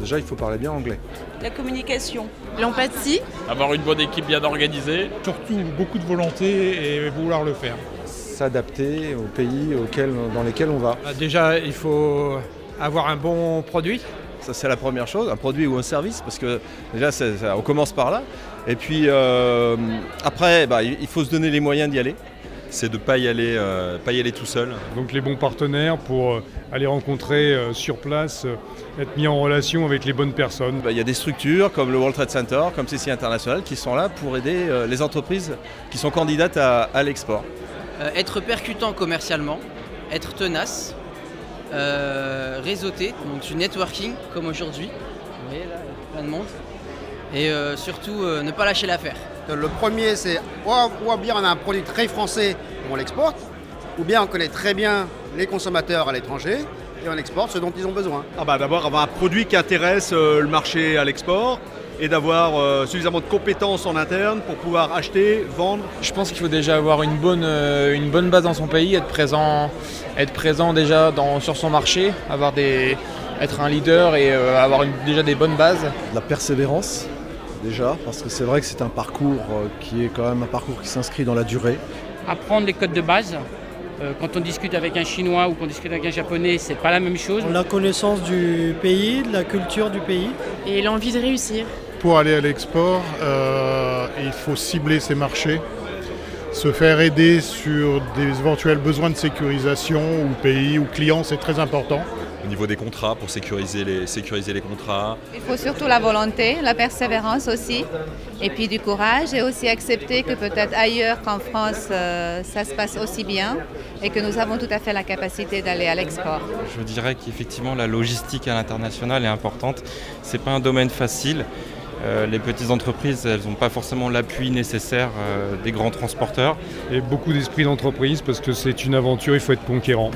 déjà il faut parler bien anglais. La communication. L'empathie. Avoir une bonne équipe bien organisée. Surtout beaucoup de volonté et vouloir le faire. S'adapter aux pays dans lesquels on va. Déjà, il faut avoir un bon produit. Ça, c'est la première chose, un produit ou un service, parce que déjà on commence par là. Et puis après, il faut se donner les moyens d'y aller. C'est de ne pas y aller tout seul. Donc les bons partenaires pour aller rencontrer sur place, être mis en relation avec les bonnes personnes. Il y a des structures comme le World Trade Center, comme CCI International, qui sont là pour aider les entreprises qui sont candidates à l'export. Être percutant commercialement, être tenace, réseauter, donc du networking comme aujourd'hui. Vous voyez là, il y a plein de monde. Et surtout, ne pas lâcher l'affaire. Le premier, c'est ou bien on a un produit très français, on l'exporte, ou bien on connaît très bien les consommateurs à l'étranger et on exporte ce dont ils ont besoin. D'abord avoir un produit qui intéresse le marché à l'export et d'avoir suffisamment de compétences en interne pour pouvoir acheter, vendre. Je pense qu'il faut déjà avoir une bonne base dans son pays, être présent déjà sur son marché, être un leader et avoir déjà des bonnes bases. La persévérance. Déjà, parce que c'est vrai que c'est un parcours qui est quand même un parcours qui s'inscrit dans la durée. Apprendre les codes de base. Quand on discute avec un Chinois ou qu'on discute avec un Japonais, c'est pas la même chose. La connaissance du pays, de la culture du pays. Et l'envie de réussir. Pour aller à l'export, il faut cibler ses marchés, se faire aider sur des éventuels besoins de sécurisation ou pays ou clients, c'est très important. Au niveau des contrats, pour sécuriser les contrats. Il faut surtout la volonté, la persévérance aussi, et puis du courage, et aussi accepter que peut-être ailleurs qu'en France, ça se passe aussi bien, et que nous avons tout à fait la capacité d'aller à l'export. Je dirais qu'effectivement la logistique à l'international est importante. C'est pas un domaine facile. Les petites entreprises, elles n'ont pas forcément l'appui nécessaire des grands transporteurs. Et beaucoup d'esprit d'entreprise parce que c'est une aventure, il faut être conquérant.